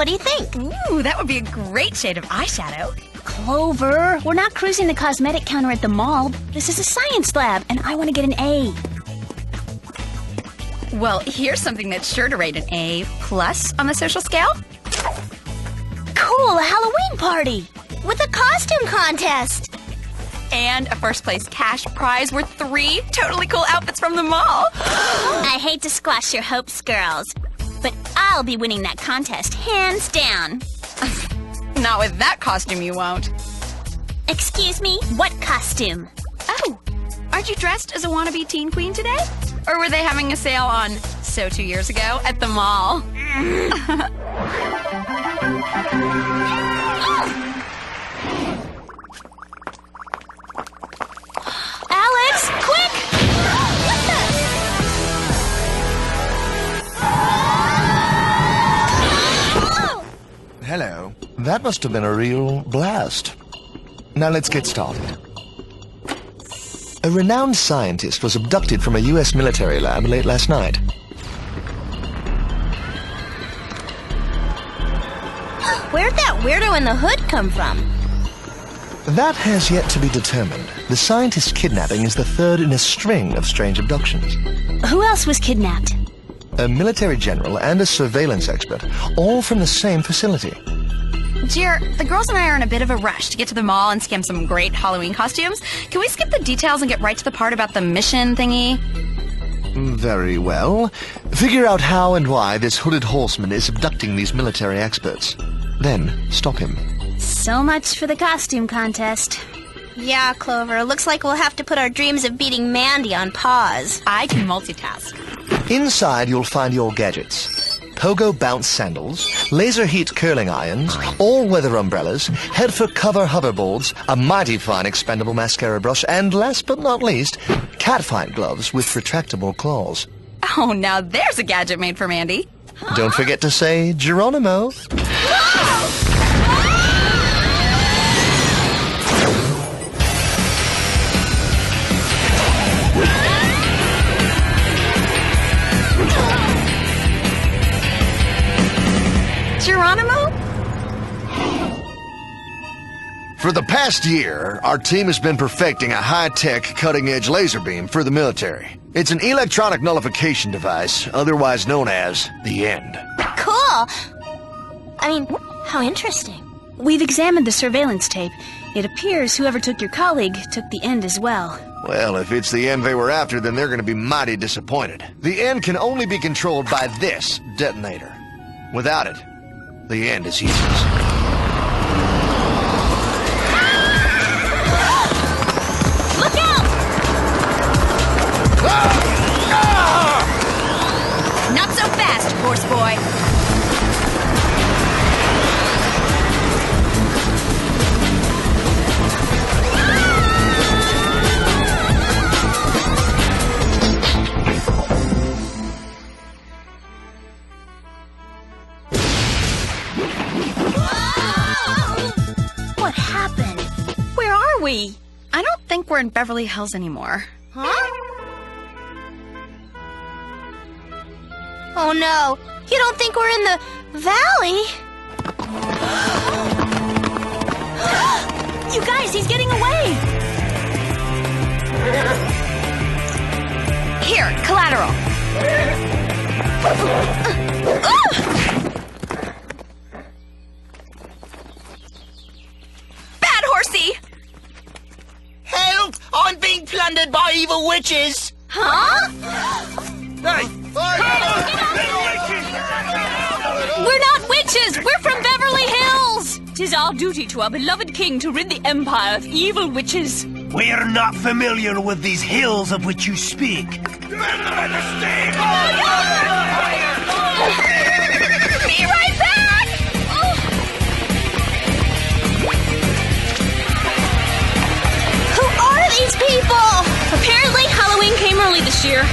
What do you think? Ooh, that would be a great shade of eyeshadow. Clover, we're not cruising the cosmetic counter at the mall. This is a science lab, and I want to get an A. Well, here's something that's sure to rate an A+ on the social scale. Cool, a Halloween party! With a costume contest! And a first-place cash prize worth 3 totally cool outfits from the mall. I hate to squash your hopes, girls, but I'll be winning that contest, hands down. Not with that costume, you won't. Excuse me, what costume? Oh, aren't you dressed as a wannabe teen queen today? Or were they having a sale on So 2 Years Ago at the mall? Alex, quick! Hello. That must have been a real blast. Now let's get started. A renowned scientist was abducted from a U.S. military lab late last night. Where'd that weirdo in the hood come from? That has yet to be determined. The scientist's kidnapping is the third in a string of strange abductions. Who else was kidnapped? A military general and a surveillance expert, all from the same facility. Jer, the girls and I are in a bit of a rush to get to the mall and skim some great Halloween costumes. Can we skip the details and get right to the part about the mission thingy? Very well. Figure out how and why this hooded horseman is abducting these military experts. Then stop him. So much for the costume contest. Yeah, Clover, looks like we'll have to put our dreams of beating Mandy on pause. I can multitask. Inside you'll find your gadgets. Pogo bounce sandals, laser heat curling irons, all-weather umbrellas, head for cover hoverboards, a mighty fine expendable mascara brush, and last but not least, catfight gloves with retractable claws. Oh, now there's a gadget made for Mandy. Don't forget to say Geronimo. Geronimo? For the past year, our team has been perfecting a high-tech, cutting-edge laser beam for the military. It's an electronic nullification device, otherwise known as the End. Cool! I mean, how interesting. We've examined the surveillance tape. It appears whoever took your colleague took the End as well. Well, if it's the End they were after, then they're going to be mighty disappointed. The End can only be controlled by this detonator. Without it, the End is useless. Look out! Not so fast, horse boy. What happened? Where are we? I don't think we're in Beverly Hills anymore. Huh? Oh no, you don't think we're in the valley? You guys, he's getting away! Here, collateral. Bad horsey! Help! I'm being plundered by evil witches! Huh? We're not witches! We're from Beverly Hills! 'Tis our duty to our beloved king to rid the empire of evil witches. We're not familiar with these hills of which you speak. Be right back! Who are these people? Apparently, Halloween came early this year.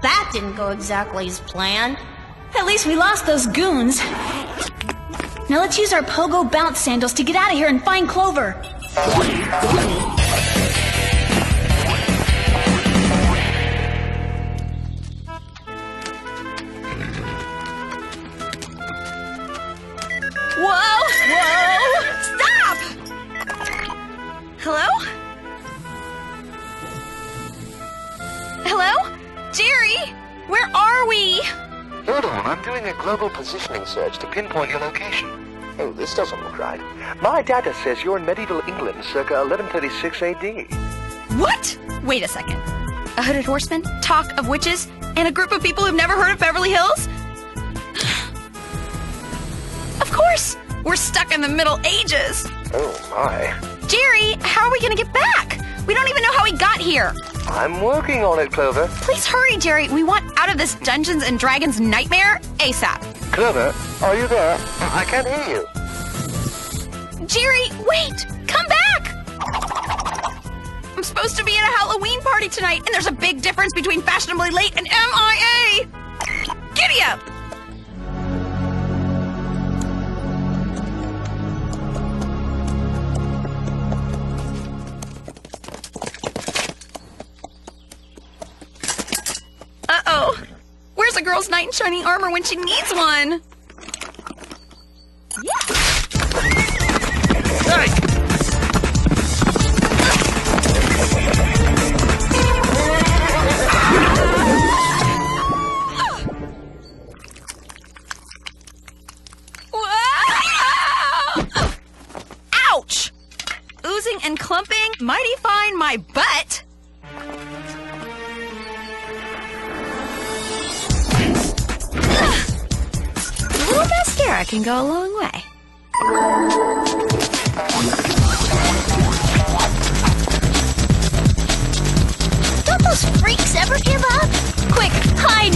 That didn't go exactly as planned. At least we lost those goons. Now let's use our pogo bounce sandals to get out of here and find Clover. Whoa! Stop! Hello? Hello? Jerry? Where are we? Hold on, I'm doing a global positioning search to pinpoint your location. Oh, this doesn't look right. My data says you're in medieval England circa 1136 AD. What? Wait a second. A hooded horseman, talk of witches, and a group of people who've never heard of Beverly Hills? Of course! We're stuck in the Middle Ages! Oh, my. Jerry, how are we gonna get back? We don't even know how we got here! I'm working on it, Clover. Please hurry, Jerry. We want out of this Dungeons and Dragons nightmare ASAP. Clover, are you there? I can't hear you. Jerry, wait! Come back! I'm supposed to be at a Halloween party tonight, and there's a big difference between fashionably late and MIA! Giddy up! Uh-oh. Where's a girl's knight in shining armor when she needs one? Hey! Ouch! Oozing and clumping, mighty fine my butt. A little mascara can go a long way. Don't those freaks ever give up? Quick, hide!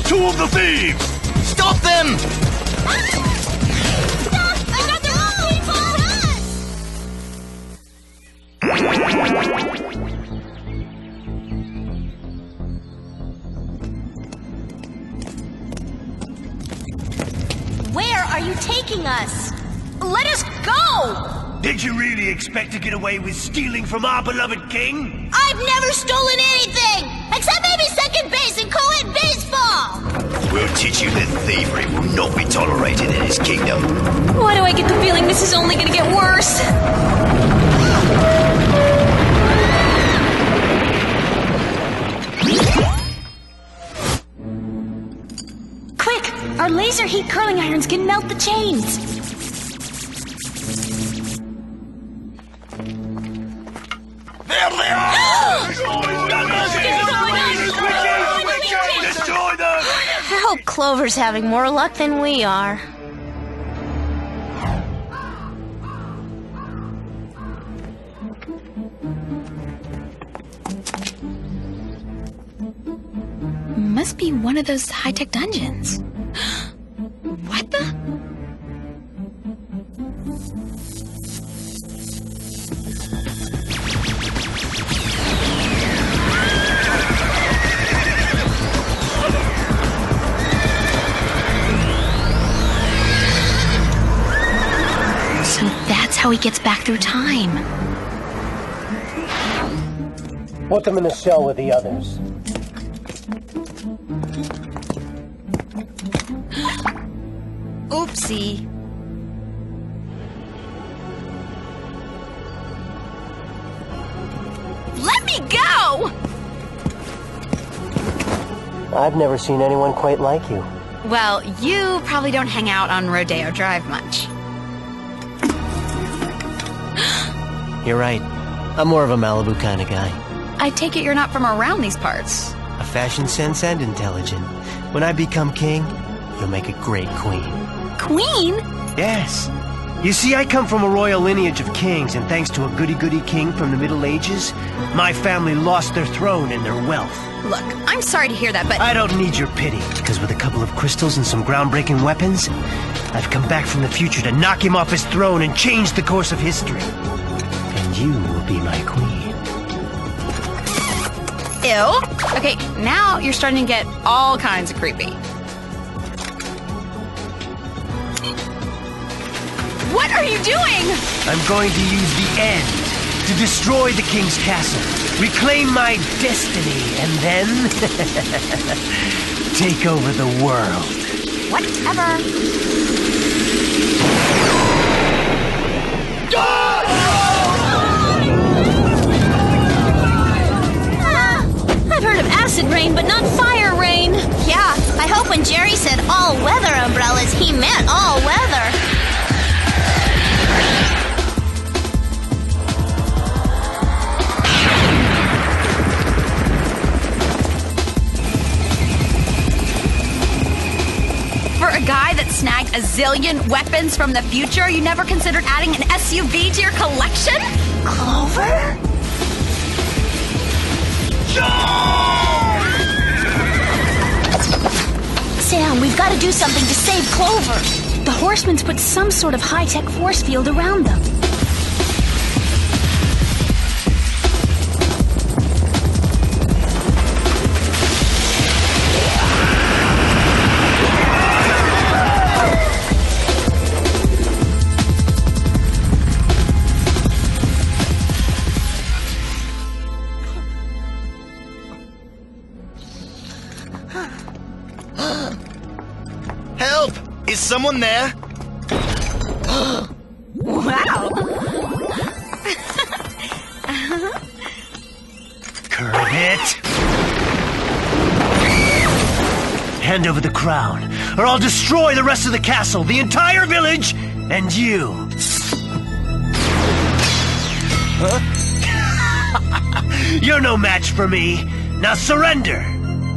Two of the thieves! Stop them! Where are you taking us? Let us go! Did you really expect to get away with stealing from our beloved king? I've never stolen anything! Except maybe second base in co-ed baseball! We'll teach you that thievery will not be tolerated in his kingdom. Why do I get the feeling this is only gonna get worse? Quick! Our laser heat curling irons can melt the chains! There they are! Destroy them! I hope Clover's having more luck than we are. Must be one of those high-tech dungeons. What the? So that's how he gets back through time. Put them in the cell with the others. Oopsie. Let me go! I've never seen anyone quite like you. Well, you probably don't hang out on Rodeo Drive much. You're right. I'm more of a Malibu kind of guy. I take it you're not from around these parts. A fashion sense and intelligent. When I become king, you'll make a great queen. Queen? Yes. You see, I come from a royal lineage of kings, and thanks to a goody-goody king from the Middle Ages, my family lost their throne and their wealth. Look, I'm sorry to hear that, but... I don't need your pity, because with a couple of crystals and some groundbreaking weapons, I've come back from the future to knock him off his throne and change the course of history. And you will be my queen. Ew. Okay, now you're starting to get all kinds of creepy. What are you doing? I'm going to use the end to destroy the king's castle, reclaim my destiny, and then take over the world. Whatever. I've heard of acid rain, but not fire rain. Yeah, I hope when Jerry said all-weather umbrellas, he meant all weather. For a guy that snagged a zillion weapons from the future, you never considered adding an SUV to your collection? Clover? Sam, we've got to do something to save Clover. The Horsemen's put some sort of high-tech force field around them. Help! Is someone there? Wow. Curve it! Hand over the crown, or I'll destroy the rest of the castle, the entire village, and you. Huh? You're no match for me. Now surrender!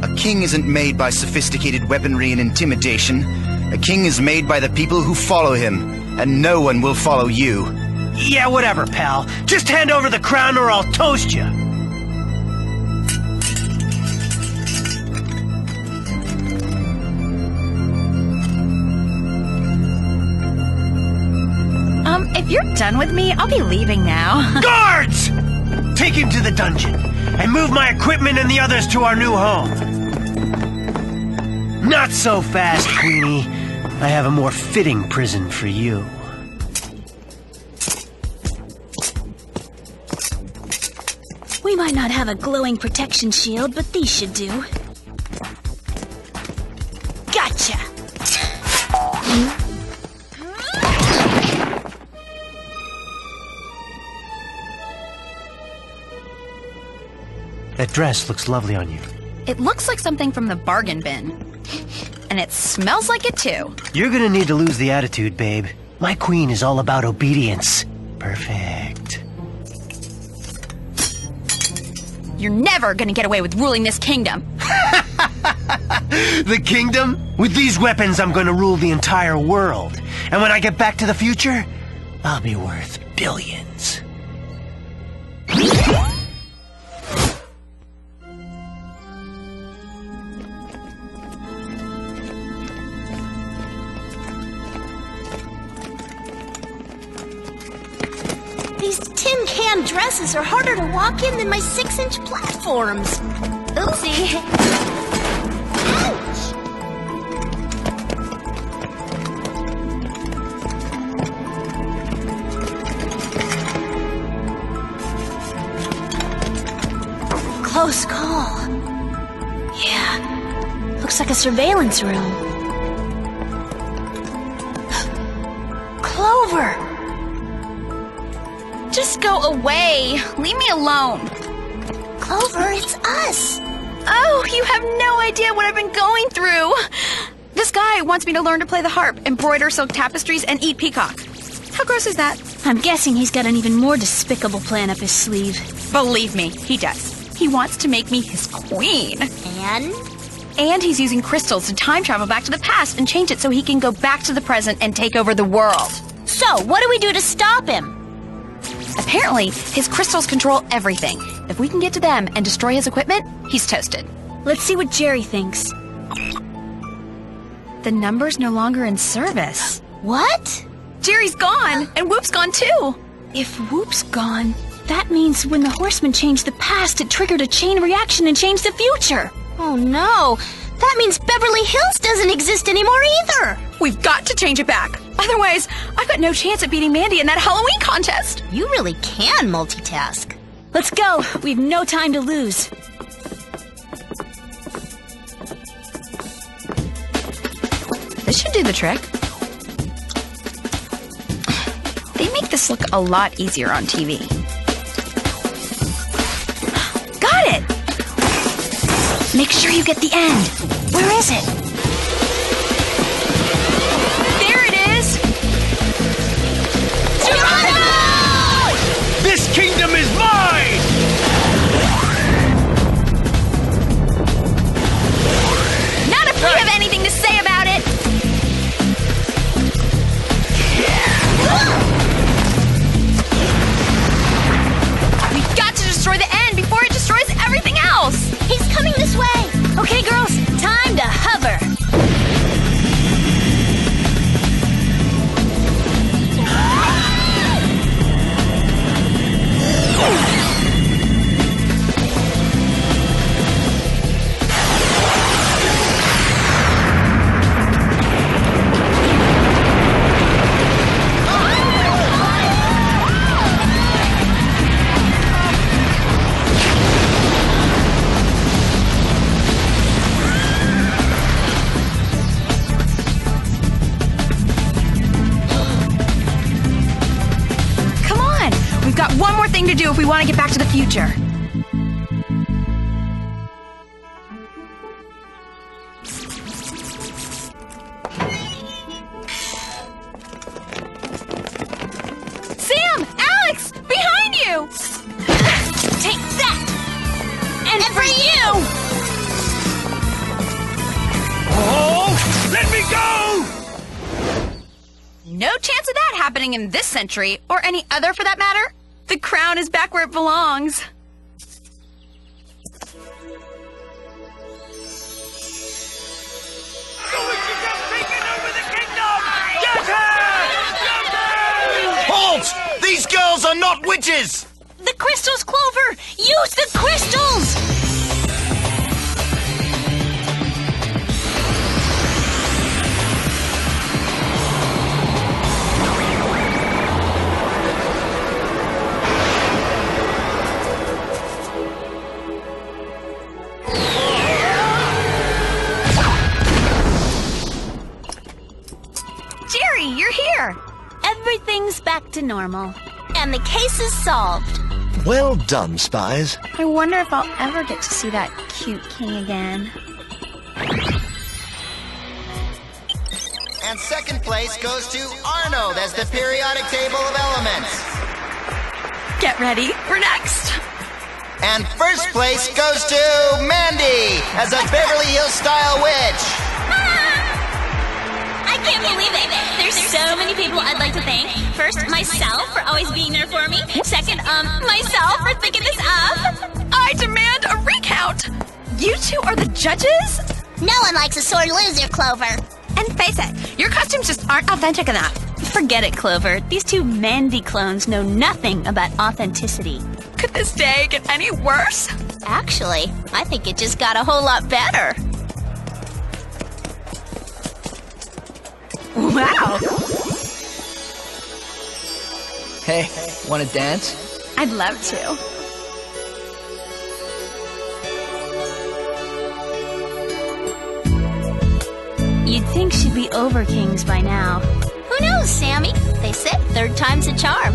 A king isn't made by sophisticated weaponry and intimidation. A king is made by the people who follow him, and no one will follow you. Yeah, whatever, pal. Just hand over the crown or I'll toast you. If you're done with me, I'll be leaving now. Guards! Take him to the dungeon, and move my equipment and the others to our new home. Not so fast, Queenie. I have a more fitting prison for you. We might not have a glowing protection shield, but these should do. Gotcha! That dress looks lovely on you. It looks like something from the bargain bin. And it smells like it too. You're gonna need to lose the attitude, babe. My queen is all about obedience. Perfect. You're never gonna get away with ruling this kingdom. The kingdom? With these weapons, I'm gonna rule the entire world. And when I get back to the future, I'll be worth billions. These tin can dresses are harder to walk in than my 6-inch platforms. Oopsie. Ouch! Close call. Yeah. Looks like a surveillance room. Clover! Just go away. Leave me alone. Clover, it's us. Oh, you have no idea what I've been going through. This guy wants me to learn to play the harp, embroider silk tapestries, and eat peacock. How gross is that? I'm guessing he's got an even more despicable plan up his sleeve. Believe me, he does. He wants to make me his queen. And he's using crystals to time travel back to the past and change it so he can go back to the present and take over the world. So, what do we do to stop him? Apparently, his crystals control everything. If we can get to them and destroy his equipment, he's toasted. Let's see what Jerry thinks. The number's no longer in service. What? Jerry's gone, and Whoop's gone too. If Whoop's gone, that means when the Horsemen changed the past, it triggered a chain reaction and changed the future. Oh no, that means Beverly Hills doesn't exist anymore either. We've got to change it back. Otherwise, I've got no chance at beating Mandy in that Halloween contest. You really can multitask. Let's go. We've no time to lose. This should do the trick. They make this look a lot easier on TV. Got it! Make sure you get the end. Where is it? There it is! Geronimo! This kingdom is mine! Not if we have anything to say about it! We've got to destroy the end before it destroys everything else! He's coming this way. Okay, girls, time to hover. We've got one more thing to do if we want to get back to the future. Sam! Alex! Behind you! Take that! And for you! Oh! Let me go! No chance of that happening in this century, or any other for that matter. The crown is back where it belongs. Halt! These girls are not witches! The crystals, Clover! Use the crystals! Jerry, you're here! Everything's back to normal. And the case is solved. Well done, Spies. I wonder if I'll ever get to see that cute king again. And second place goes to Arnold as the periodic table of elements. Get ready, we're next! And first place goes to Mandy as a Beverly Hills style witch. I can't believe it. There's so many people I'd like to thank. First, myself for always being there for me. Second, myself for thinking this up. I demand a recount! You two are the judges? No one likes a sore loser, Clover. And face it, your costumes just aren't authentic enough. Forget it, Clover. These two Mandy clones know nothing about authenticity. Could this day get any worse? Actually, I think it just got a whole lot better. Wow! Hey, wanna dance? I'd love to. You'd think she'd be over Kings by now. Who knows, Sammy? They said third time's a charm.